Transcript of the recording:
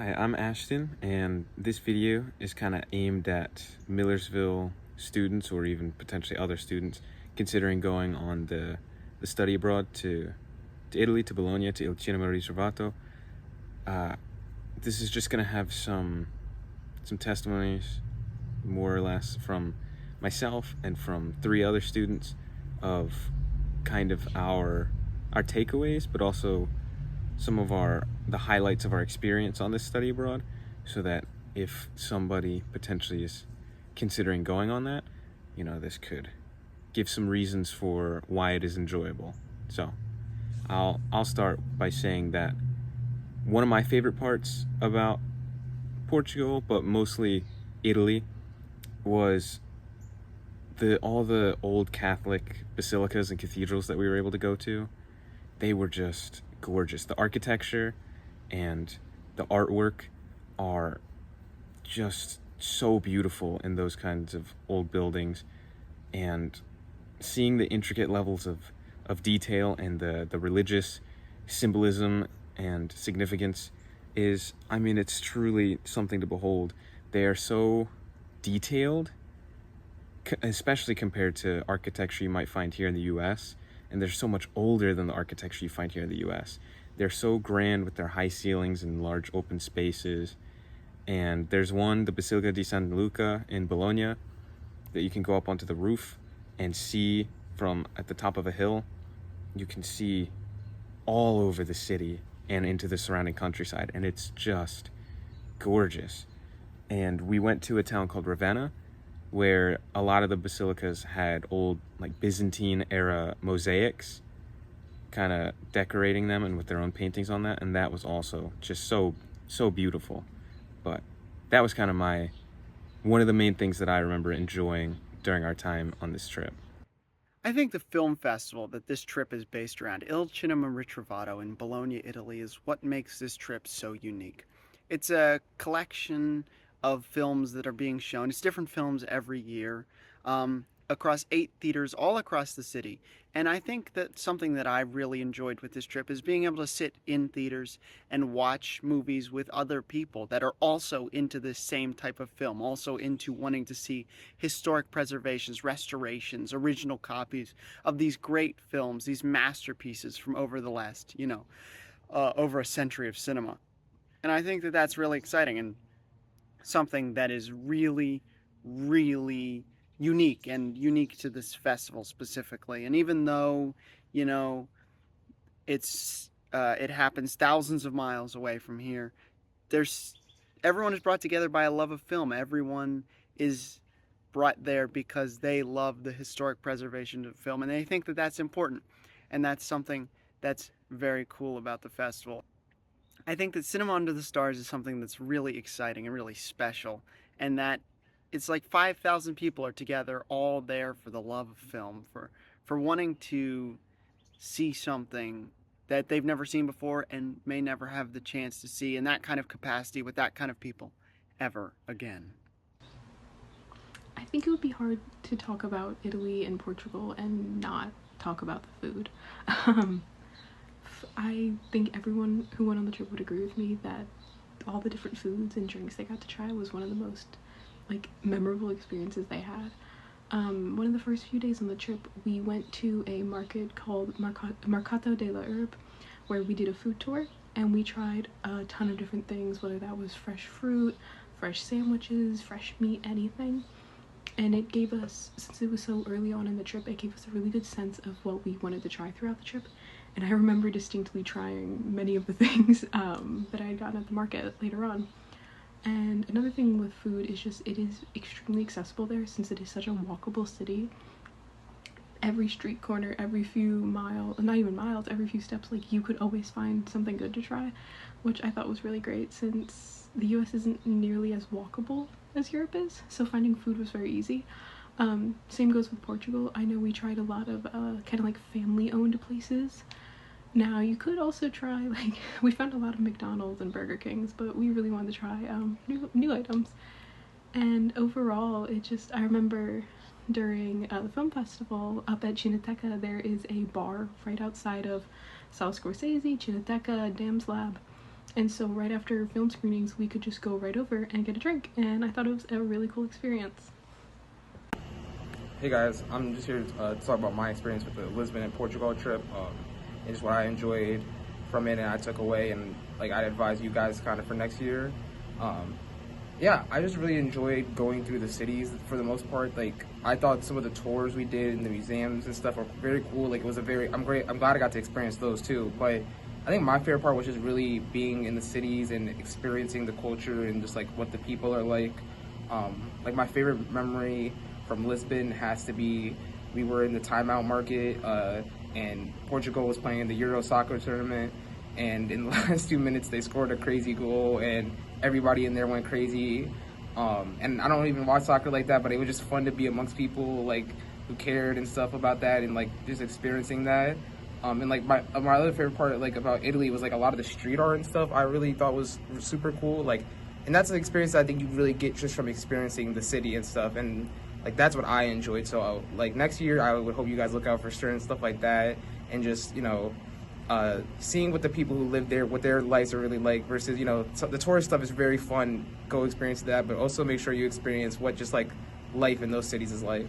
Hi, I'm Ashton, and this video is kind of aimed at Millersville students or even potentially other students considering going on the study abroad to Italy, to Bologna, to Il Cinema Ritrovato. This is just going to have some testimonies, more or less, from myself and from three other students of kind of our takeaways, but also some of the highlights of our experience on this study abroad, so that if somebody potentially is considering going on that, this could give some reasons for why it is enjoyable. So I'll start by saying that one of my favorite parts about Portugal, but mostly Italy, was all the old Catholic basilicas and cathedrals that we were able to go to. They were just gorgeous. The architecture and the artwork are just so beautiful in those kinds of old buildings, and seeing the intricate levels of detail and the religious symbolism and significance it's truly something to behold. They are so detailed, especially compared to architecture you might find here in the US, and they're so much older than the architecture you find here in the US. They're so grand with their high ceilings and large open spaces. And there's one, the Basilica di San Luca in Bologna, that you can go up onto the roof and see from at the top of a hill. You can see all over the city and into the surrounding countryside, and it's just gorgeous. And we went to a town called Ravenna, where a lot of the basilicas had old, like, Byzantine era mosaics kind of decorating them, and with their own paintings on that, and that was also just so beautiful. But that was kind of one of the main things that I remember enjoying during our time on this trip. I think the film festival that this trip is based around, Il Cinema Ritrovato in Bologna, Italy, is what makes this trip so unique. It's a collection of films that are being shown. It's different films every year, across 8 theaters all across the city. And I think that something that I really enjoyed with this trip is being able to sit in theaters and watch movies with other people that are also into this same type of film, also into wanting to see historic preservations, restorations, original copies of these great films, these masterpieces from over the last, over a century of cinema. And I think that that's really exciting and something that is really, really unique to this festival specifically. And even though, you know, it happens thousands of miles away from here, there's everyone is brought together by a love of film. Everyone is brought there because they love the historic preservation of film, and they think that that's important, and that's something that's very cool about the festival. I think that Cinema Under the Stars is something that's really exciting and really special, and that it's like 5,000 people are together all there for the love of film, for wanting to see something that they've never seen before and may never have the chance to see in that kind of capacity with that kind of people ever again. I think it would be hard to talk about Italy and Portugal and not talk about the food. Um, I think everyone who went on the trip would agree with me that all the different foods and drinks they got to try was one of the most memorable experiences they had. One of the first few days on the trip, we went to a market called Mercato della Herb, where we did a food tour and we tried a ton of different things, whether that was fresh fruit, fresh sandwiches, fresh meat, anything. And it gave us, since it was so early on in the trip, it gave us a really good sense of what we wanted to try throughout the trip. And I remember distinctly trying many of the things that I had gotten at the market later on. And another thing with food is just it is extremely accessible there, since it is such a walkable city. Every street corner, every few miles, not even miles, every few steps, you could always find something good to try, which I thought was really great, since the US isn't nearly as walkable as Europe is, so finding food was very easy. Same goes with Portugal. I know we tried a lot of kind of family owned places. Now you could also try we found a lot of McDonald's and Burger Kings, but we really wanted to try new items. And overall, I remember during the film festival up at Cineteca, there is a bar right outside of South Scorsese, Cineteca, Dam's Lab, And so right after film screenings, we could just go right over and get a drink. And I thought it was a really cool experience. Hey guys, I'm just here to talk about my experience with the Lisbon and Portugal trip, and just what I enjoyed from it and I took away, and like I'd advise you guys kind of for next year. Yeah, I just really enjoyed going through the cities for the most part. Like I thought some of the tours we did in the museums and stuff were very cool. Like it was a very, I'm glad I got to experience those too. But I think my favorite part was just really being in the cities and experiencing the culture and just like what the people are like. Like my favorite memory from Lisbon has to be we were in the timeout market and Portugal was playing the Euro soccer tournament, and in the last 2 minutes they scored a crazy goal and everybody in there went crazy. And I don't even watch soccer like that, but it was just fun to be amongst people like who cared and stuff about that and like just experiencing that. And like my other favorite part like about Italy was like a lot of the street art and stuff I really thought was super cool. Like, and that's an experience that I think you really get just from experiencing the city and stuff. And like that's what I enjoyed. So like next year I would hope you guys look out for certain stuff like that and just, you know, seeing what the people who live there, what their lives are really like versus, you know, the tourist stuff is very fun. Go experience that, but also make sure you experience what just like life in those cities is like.